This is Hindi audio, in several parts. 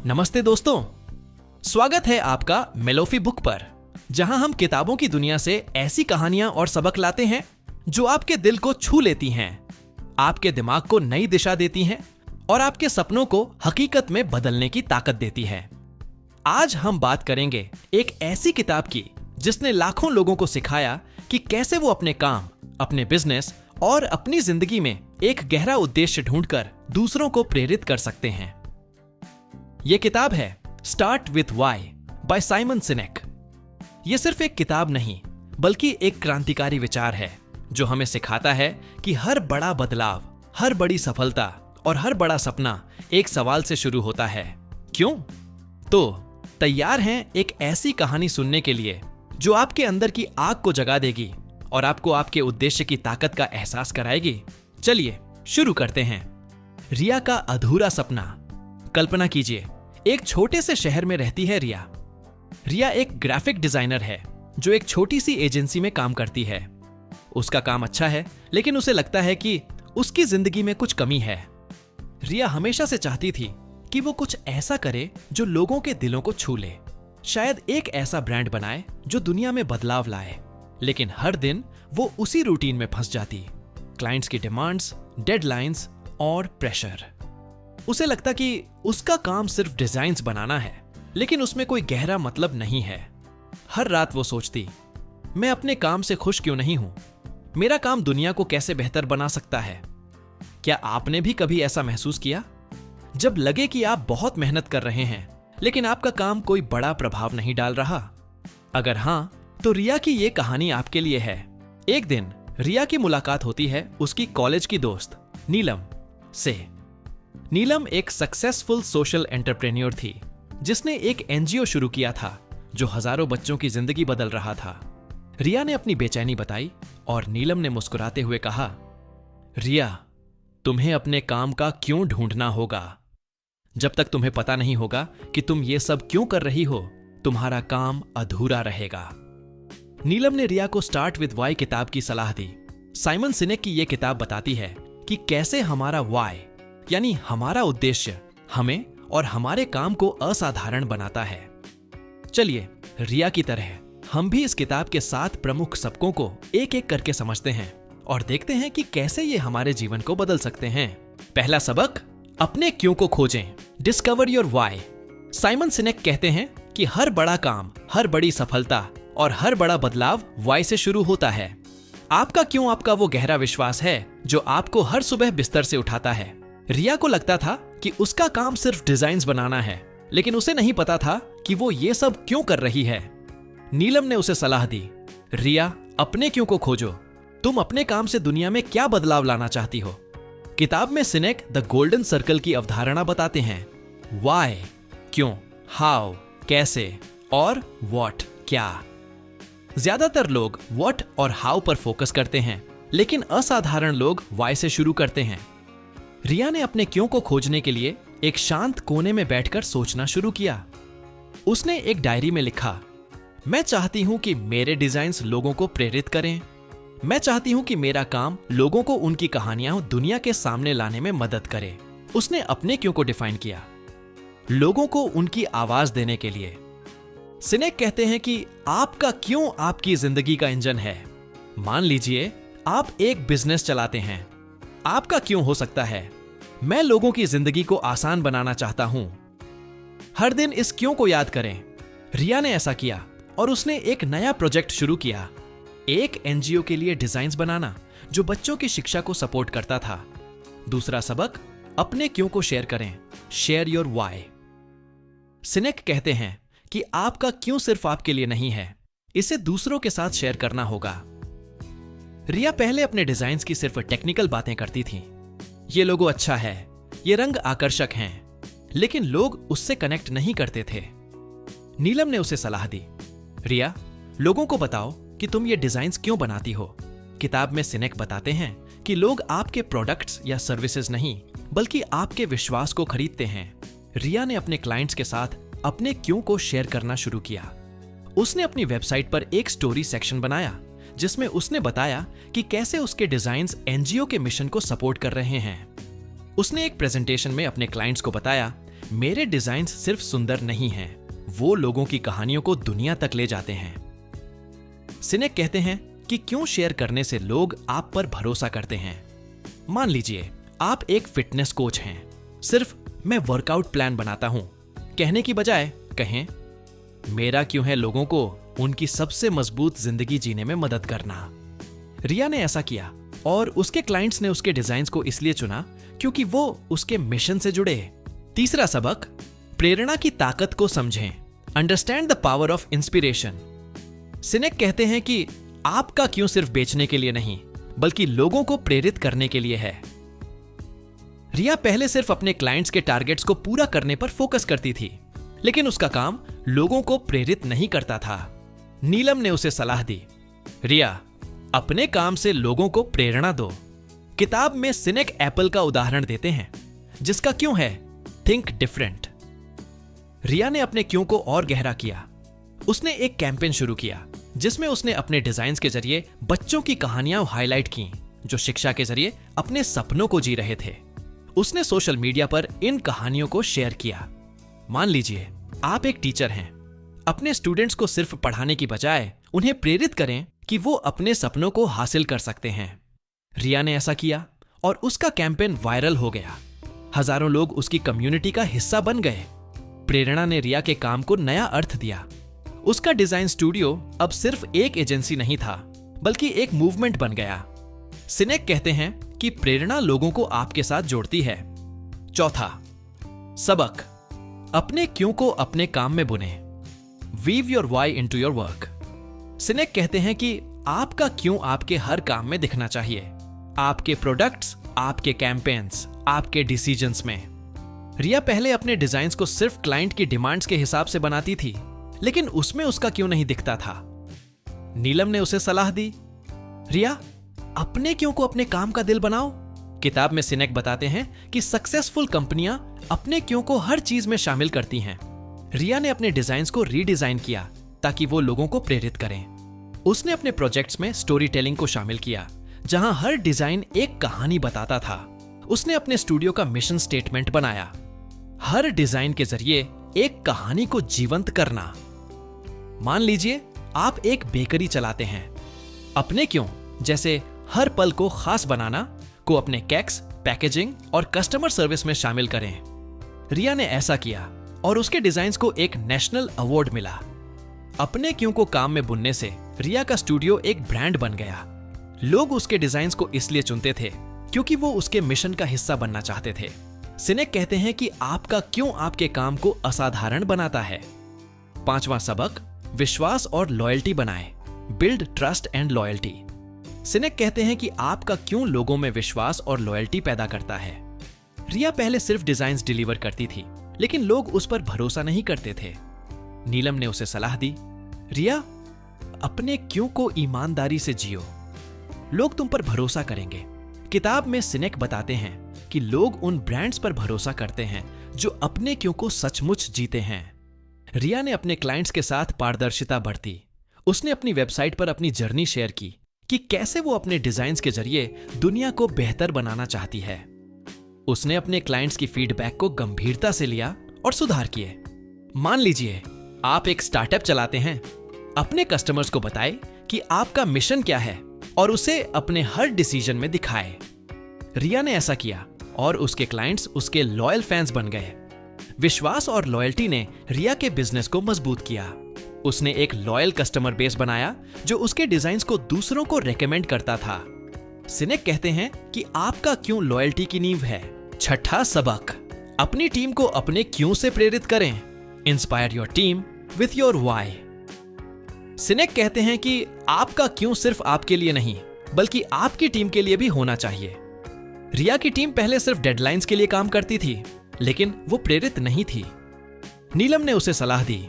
नमस्ते दोस्तों, स्वागत है आपका मेलोफी बुक पर, जहां हम किताबों की दुनिया से ऐसी कहानियां और सबक लाते हैं जो आपके दिल को छू लेती हैं, आपके दिमाग को नई दिशा देती हैं और आपके सपनों को हकीकत में बदलने की ताकत देती है। आज हम बात करेंगे एक ऐसी किताब की जिसने लाखों लोगों को सिखाया कि कैसे वो अपने काम, अपने बिजनेस और अपनी जिंदगी में एक गहरा उद्देश्य ढूंढकर दूसरों को प्रेरित कर सकते हैं। यह किताब है start with why by Simon Sinek. यह सिर्फ एक किताब नहीं, बल्कि एक क्रांतिकारी विचार है जो हमें सिखाता है कि हर बड़ा बदलाव, हर बड़ी सफलता और हर बड़ा सपना एक सवाल से शुरू होता है, क्यों? तो तैयार हैं एक ऐसी कहानी सुनने के लिए जो आपके अंदर की आग को जगा देगी और आपको आपके उद्देश्य की ताकत का एहसास कराएगी। चलिए शुरू करते हैं। रिया का अधूरा सपना। कल्पना कीजिए, एक छोटे से शहर में रहती है रिया। रिया एक ग्राफिक डिजाइनर है जो एक छोटी सी एजेंसी में काम करती है। उसका काम अच्छा है, लेकिन उसे लगता है कि उसकी जिंदगी में कुछ कमी है। रिया हमेशा से चाहती थी कि वो कुछ ऐसा करे जो लोगों के दिलों को छू ले, शायद एक ऐसा ब्रांड बनाए जो दुनिया में बदलाव लाए। लेकिन हर दिन वो उसी रूटीन में फंस जाती, क्लाइंट्स की डिमांड्स, डेडलाइंस और प्रेशर। उसे लगता कि उसका काम सिर्फ डिजाइन्स बनाना है, लेकिन उसमें कोई गहरा मतलब नहीं है। हर रात वो सोचती, मैं अपने काम से खुश क्यों नहीं हूं? मेरा काम दुनिया को कैसे बेहतर बना सकता है? क्या आपने भी कभी ऐसा महसूस किया? जब लगे कि आप बहुत मेहनत कर रहे हैं, लेकिन आपका काम कोई बड़ा प्रभाव नहीं डाल रहा? अगर हां, तो रिया की ये कहानी आपके लिए है। एक दिन रिया की मुलाकात होती है उसकी कॉलेज की दोस्त नीलम से। नीलम एक सक्सेसफुल सोशल एंटरप्रेन्योर थी जिसने एक एनजीओ शुरू किया था जो हजारों बच्चों की जिंदगी बदल रहा था। रिया ने अपनी बेचैनी बताई और नीलम ने मुस्कुराते हुए कहा, रिया, तुम्हें अपने काम का क्यों ढूंढना होगा। जब तक तुम्हें पता नहीं होगा कि तुम ये सब क्यों कर रही हो, तुम्हारा काम अधूरा रहेगा। नीलम ने रिया को स्टार्ट विद वाई किताब की सलाह दी। साइमन सिनेक की यह किताब बताती है कि कैसे हमारा वाई, यानी हमारा उद्देश्य, हमें और हमारे काम को असाधारण बनाता है। चलिए रिया की तरह हम भी इस किताब के 7 प्रमुख सबकों को एक एक करके समझते हैं और देखते हैं कि कैसे ये हमारे जीवन को बदल सकते हैं। पहला सबक, अपने क्यों को खोजें। Discover your why. Simon Sinek कहते हैं कि हर बड़ा काम, हर बड़ी सफलता और हर बड़ा बदलाव वाई से शुरू होता है। आपका क्यों आपका वो गहरा विश्वास है जो आपको हर सुबह बिस्तर से उठाता है। रिया को लगता था कि उसका काम सिर्फ डिजाइन्स बनाना है, लेकिन उसे नहीं पता था कि वो ये सब क्यों कर रही है। नीलम ने उसे सलाह दी, रिया, अपने क्यों को खोजो। तुम अपने काम से दुनिया में क्या बदलाव लाना चाहती हो। किताब में सिनेक द गोल्डन सर्कल की अवधारणा बताते हैं। वाई, क्यों, हाउ, कैसे और व्हाट, क्या। ज्यादातर लोग व्हाट और हाउ पर फोकस करते हैं, लेकिन असाधारण लोग वाई से शुरू करते हैं। रिया ने अपने क्यों को खोजने के लिए एक शांत कोने में बैठकर सोचना शुरू किया। उसने एक डायरी में लिखा, मैं चाहती हूं कि मेरे डिजाइन्स लोगों को प्रेरित करें। मैं चाहती हूं कि मेरा काम लोगों को उनकी कहानियां दुनिया के सामने लाने में मदद करे। उसने अपने क्यों को डिफाइन किया, लोगों को उनकी आवाज देने के लिए। सिनेक कहते हैं कि आपका क्यों आपकी जिंदगी का इंजन है। मान लीजिए आप एक बिजनेस चलाते हैं। आपका क्यों हो सकता है, मैं लोगों की जिंदगी को आसान बनाना चाहता हूं। हर दिन इस क्यों को याद करें। रिया ने ऐसा किया और उसने एक नया प्रोजेक्ट शुरू किया, एक एनजीओ के लिए डिजाइन्स बनाना जो बच्चों की शिक्षा को सपोर्ट करता था। दूसरा सबक, अपने क्यों को शेयर करें। Share your Y. सिनेक कहते हैं कि आपका क्यों सिर्फ आपके लिए नहीं है, इसे दूसरों के साथ शेयर करना होगा। रिया पहले अपने डिजाइन्स की सिर्फ टेक्निकल बातें करती थी। ये लोगो अच्छा है, ये रंग आकर्षक हैं, लेकिन लोग उससे कनेक्ट नहीं करते थे। नीलम ने उसे सलाह दी, रिया, लोगों को बताओ कि तुम ये डिजाइन्स क्यों बनाती हो। किताब में सिनेक बताते हैं कि लोग आपके प्रोडक्ट्स या सर्विसेज नहीं, बल्कि आपके विश्वास को खरीदते हैं। रिया ने अपने क्लाइंट्स के साथ अपने क्यों को शेयर करना शुरू किया। उसने अपनी वेबसाइट पर एक स्टोरी सेक्शन बनाया जिसमें उसने बताया कि कैसे उसके डिजाइन्स एनजीओ के मिशन को सपोर्ट कर रहे हैं। उसने एक प्रेजेंटेशन में अपने क्लाइंट्स को बताया मेरे डिजाइन्स सिर्फ सुंदर नहीं हैं, वो लोगों की कहानियों को दुनिया तक ले जाते हैं। सिनेक कहते हैं कि क्यों शेयर करने से लोग आप पर भरोसा करते हैं। मान लीजिए आप एक फिटनेस कोच हैं, सिर्फ मैं वर्कआउट प्लान बनाता हूं कहने की बजाय कहें, मेरा क्यों है लोगों को उनकी सबसे मजबूत जिंदगी जीने में मदद करना। रिया ने ऐसा किया और उसके क्लाइंट्स ने उसके डिजाइन्स को इसलिए चुना क्योंकि वो उसके मिशन से जुड़े। तीसरा सबक, प्रेरणा की ताकत को समझें। Understand the power of inspiration. Sinek कहते हैं कि आपका क्यों सिर्फ बेचने के लिए नहीं, बल्कि लोगों को प्रेरित करने के लिए है। रिया पहले सिर्फ अपने क्लाइंट्स के टारगेट्स को पूरा करने पर फोकस करती थी, लेकिन उसका काम लोगों को प्रेरित नहीं करता था। नीलम ने उसे सलाह दी, रिया, अपने काम से लोगों को प्रेरणा दो। किताब में सिनेक एप्पल का उदाहरण देते हैं, जिसका क्यों है थिंक डिफरेंट। रिया ने अपने क्यों को और गहरा किया। उसने एक कैंपेन शुरू किया जिसमें उसने अपने डिजाइन्स के जरिए बच्चों की कहानियां हाईलाइट की जो शिक्षा के जरिए अपने सपनों को जी रहे थे। उसने सोशल मीडिया पर इन कहानियों को शेयर किया। मान लीजिए आप एक टीचर हैं, अपने स्टूडेंट्स को सिर्फ पढ़ाने की बजाय उन्हें प्रेरित करें कि वो अपने सपनों को हासिल कर सकते हैं। रिया ने ऐसा किया और उसका कैंपेन वायरल हो गया। हजारों लोग उसकी कम्युनिटी का हिस्सा बन गए। प्रेरणा ने रिया के काम को नया अर्थ दिया। उसका डिजाइन स्टूडियो अब सिर्फ एक एजेंसी नहीं था, बल्कि एक मूवमेंट बन गया। सिनेक कहते हैं कि प्रेरणा लोगों को आपके साथ जोड़ती है। चौथा सबक, अपने क्यों को अपने काम में बुने। Weave your why into your work. Sinek कहते हैं कि आपका क्यों आपके हर काम में दिखना चाहिए, आपके प्रोडक्ट्स, आपके कैंपेन्स, आपके डिसीजंस में। रिया पहले अपने डिजाइन्स को सिर्फ क्लाइंट की डिमांड्स के हिसाब से बनाती थी, लेकिन उसमें उसका क्यों नहीं दिखता था। नीलम ने उसे सलाह दी, रिया, अपने क्यों को अपने काम का दिल बनाओ। किताब में सिनेक बताते हैं कि सक्सेसफुल कंपनियां अपने क्यों को हर चीज में शामिल करती हैं। रिया ने अपने डिजाइन्स को रीडिजाइन किया ताकि वो लोगों को प्रेरित करें। उसने अपने प्रोजेक्ट्स में स्टोरी टेलिंग को शामिल किया, जहां हर डिजाइन एक कहानी बताता था। उसने अपने स्टूडियो का मिशन स्टेटमेंट बनाया, हर डिजाइन के जरिए एक कहानी को जीवंत करना। मान लीजिए आप एक बेकरी चलाते हैं, अपने क्यों जैसे हर पल को खास बनाना को अपने केक्स, पैकेजिंग और कस्टमर सर्विस में शामिल करें। रिया ने ऐसा किया और उसके डिजाइन्स को एक नेशनल अवार्ड मिला। अपने क्यों को काम में बुनने से रिया का स्टूडियो एक ब्रांड बन गया। लोग उसके डिजाइन्स को इसलिए चुनते थे क्योंकि वो उसके मिशन का हिस्सा बनना चाहते थे। सिनेक कहते हैं कि आपका क्यों आपके काम को असाधारण बनाता है। पांचवा सबक, विश्वास और लॉयल्टी बनाएं। Build trust and loyalty. Sinek कहते हैं कि आपका क्यों लोगों में विश्वास और लॉयल्टी पैदा करता है। रिया पहले सिर्फ डिजाइन्स डिलीवर करती थी, लेकिन लोग उस पर भरोसा नहीं करते थे। नीलम ने उसे सलाह दी, रिया, अपने क्यों को ईमानदारी से जियो, लोग तुम पर भरोसा करेंगे। किताब में सिनेक बताते हैं कि लोग उन ब्रांड्स पर भरोसा करते हैं जो अपने क्यों को सचमुच जीते हैं। रिया ने अपने क्लाइंट्स के साथ पारदर्शिता बरती। उसने अपनी वेबसाइट पर अपनी जर्नी शेयर की कि कैसे वो अपने डिजाइन्स के जरिए दुनिया को बेहतर बनाना चाहती है। उसने अपने क्लाइंट्स की फीडबैक को गंभीरता से लिया और सुधार किए। मान लीजिए आप एक स्टार्टअप चलाते हैं, अपने कस्टमर्स को बताएं कि आपका मिशन क्या है और उसे अपने हर डिसीजन में दिखाएं। रिया ने ऐसा किया और उसके क्लाइंट्स उसके लॉयल फैंस बन गए। विश्वास और लॉयल्टी ने रिया के बिजनेस को मजबूत किया। उसने एक लॉयल कस्टमर बेस बनाया जो उसके डिजाइन्स को दूसरों को रेकमेंड करता था। सिनेक कहते हैं कि आपका क्यों लॉयल्टी की नींव है। छठा सबक, अपनी टीम को अपने क्यों से प्रेरित करें। Inspire your team with your why. Sinek कहते हैं कि आपका क्यों सिर्फ आपके लिए नहीं, बल्कि आपकी टीम के लिए भी होना चाहिए। रिया की टीम पहले सिर्फ डेडलाइंस के लिए काम करती थी, लेकिन वो प्रेरित नहीं थी। नीलम ने उसे सलाह दी,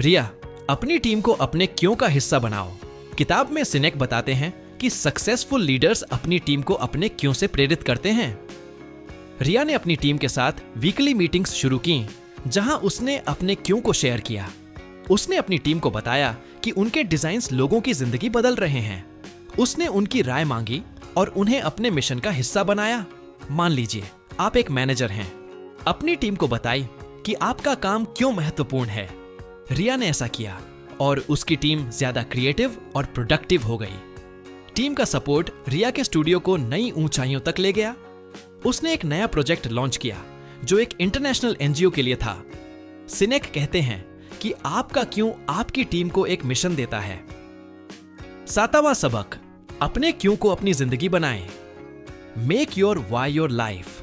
रिया, अपनी टीम को अपने क्यों का हिस्सा बनाओ। किताब में सिनेक बताते हैं कि सक्सेसफुल लीडर्स अपनी टीम को अपने क्यों से प्रेरित करते हैं। रिया ने अपनी टीम के साथ वीकली मीटिंग्स शुरू की, जहां उसने अपने क्यों को शेयर किया। उसने अपनी टीम को बताया कि उनके डिजाइन्स लोगों की जिंदगी बदल रहे हैं। उसने उनकी राय मांगी और उन्हें अपने मिशन का हिस्सा बनाया। मान लीजिए आप एक मैनेजर हैं, अपनी टीम को बताई कि आपका काम क्यों महत्वपूर्ण है। रिया ने ऐसा किया और उसकी टीम ज्यादा क्रिएटिव और प्रोडक्टिव हो गई। टीम का सपोर्ट रिया के स्टूडियो को नई ऊंचाइयों तक ले गया। उसने एक नया प्रोजेक्ट लॉन्च किया जो एक इंटरनेशनल एनजीओ के लिए था। सिनेक कहते हैं कि आपका क्यों आपकी टीम को एक मिशन देता है। 7वां सबक, अपने क्यों को अपनी जिंदगी बनाएं। Make your why your life.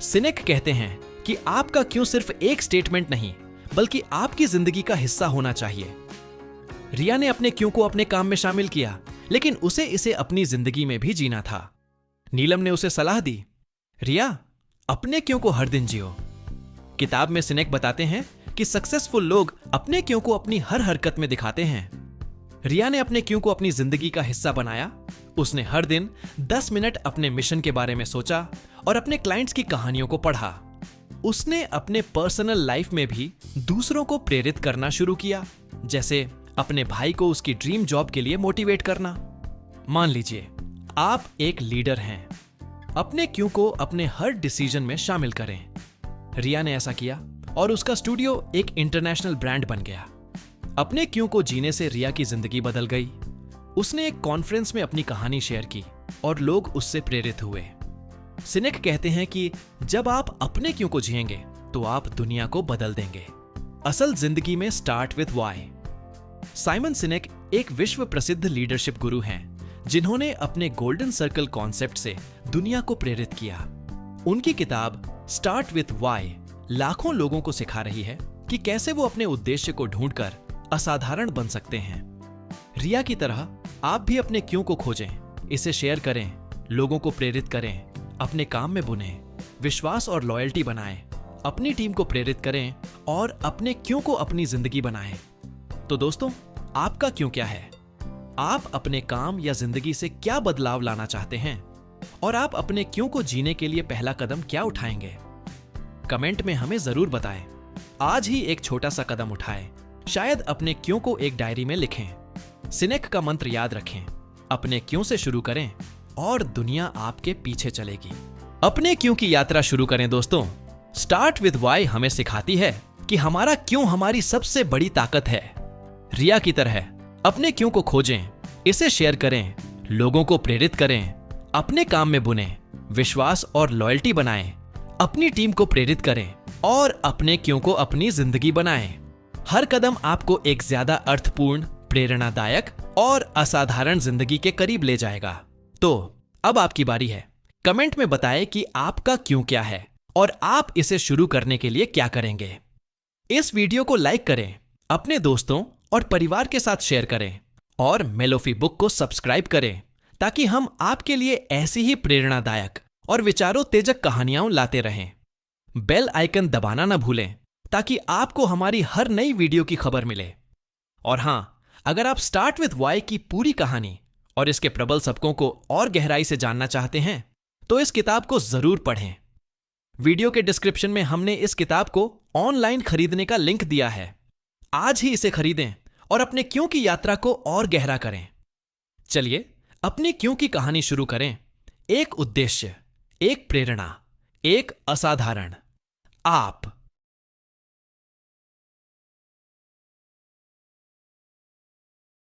Sinek कहते हैं कि आपका क्यों सिर्फ एक स्टेटमेंट नहीं बल्कि आपकी जिंदगी का हिस्सा होना चाहिए। रिया ने अपने क्यों को अपने काम में शामिल किया, लेकिन उसे इसे अपनी जिंदगी में भी जीना था। नीलम ने उसे सलाह दी, रिया अपने क्यों को हर दिन जियो। किताब में सिनेक बताते हैं कि सक्सेसफुल लोग अपने क्यों को अपनी हर हरकत में दिखाते हैं। रिया ने अपने क्यों को अपनी जिंदगी का हिस्सा बनाया। उसने हर दिन 10 मिनट अपने मिशन के बारे में सोचा और अपने क्लाइंट्स की कहानियों को पढ़ा। उसने अपने पर्सनल लाइफ में भी दूसरों को प्रेरित करना शुरू किया, जैसे अपने भाई को उसकी ड्रीम जॉब के लिए मोटिवेट करना। मान लीजिए आप एक लीडर हैं, अपने क्यों को अपने हर डिसीजन में शामिल करें। रिया ने ऐसा किया और उसका स्टूडियो एक इंटरनेशनल ब्रांड बन गया। अपने क्यों को जीने से रिया की जिंदगी बदल गई। उसने एक कॉन्फ्रेंस में अपनी कहानी शेयर की और लोग उससे प्रेरित हुए। सिनेक कहते हैं कि जब आप अपने क्यों को जिएंगे तो आप दुनिया को बदल देंगे। असल जिंदगी में स्टार्ट विद व्हाई। साइमन सिनेक एक विश्व प्रसिद्ध लीडरशिप गुरु हैं, जिन्होंने अपने गोल्डन सर्कल कॉन्सेप्ट से दुनिया को प्रेरित किया। उनकी किताब स्टार्ट विद व्हाई लाखों लोगों को सिखा रही है कि कैसे वो अपने उद्देश्य को ढूंढकर असाधारण बन सकते हैं। रिया की तरह आप भी अपने क्यों को खोजें, इसे शेयर करें, लोगों को प्रेरित करें, अपने काम में बुनें, विश्वास और लॉयल्टी बनाएं, अपनी टीम को प्रेरित करें और अपने क्यों को अपनी जिंदगी बनाएं। तो दोस्तों, आपका क्यों क्या है? आप अपने काम या जिंदगी से क्या बदलाव लाना चाहते हैं और आप अपने क्यों को जीने के लिए पहला कदम क्या उठाएंगे? कमेंट में हमें जरूर बताएं। आज ही एक छोटा सा कदम उठाएं, शायद अपने क्यों को एक डायरी में लिखें। सिनेक का मंत्र याद रखें, अपने क्यों से शुरू करें और दुनिया आपके पीछे चलेगी। अपने क्यों की यात्रा शुरू करें दोस्तों। स्टार्ट विद व्हाई हमें सिखाती है कि हमारा क्यों हमारी सबसे बड़ी ताकत है। रिया की तरह अपने क्यों को खोजें, इसे शेयर करें, लोगों को प्रेरित करें, अपने काम में बुनें, विश्वास और लॉयल्टी बनाएं, अपनी टीम को प्रेरित करें और अपने क्यों को अपनी जिंदगी बनाएं। हर कदम आपको एक ज्यादा अर्थपूर्ण, प्रेरणादायक और असाधारण जिंदगी के करीब ले जाएगा। तो अब आपकी बारी है। कमेंट में बताएं कि आपका क्यों क्या है और आप इसे शुरू करने के लिए क्या करेंगे। इस वीडियो को लाइक करें, अपने दोस्तों और परिवार के साथ शेयर करें और मेलोफी बुक को सब्सक्राइब करें, ताकि हम आपके लिए ऐसी ही प्रेरणादायक और विचारोत्तेजक कहानियां लाते रहें। बेल आइकन दबाना ना भूलें, ताकि आपको हमारी हर नई वीडियो की खबर मिले। और हां, अगर आप स्टार्ट विद व्हाई की पूरी कहानी और इसके प्रबल सबकों को और गहराई से जानना चाहते हैं, तो इस किताब को जरूर पढ़ें। वीडियो के डिस्क्रिप्शन में हमने इस किताब को ऑनलाइन खरीदने का लिंक दिया है। आज ही इसे खरीदें और अपने क्यों की यात्रा को और गहरा करें। चलिए अपनी क्यों की कहानी शुरू करें। एक उद्देश्य, एक प्रेरणा, एक असाधारण आप।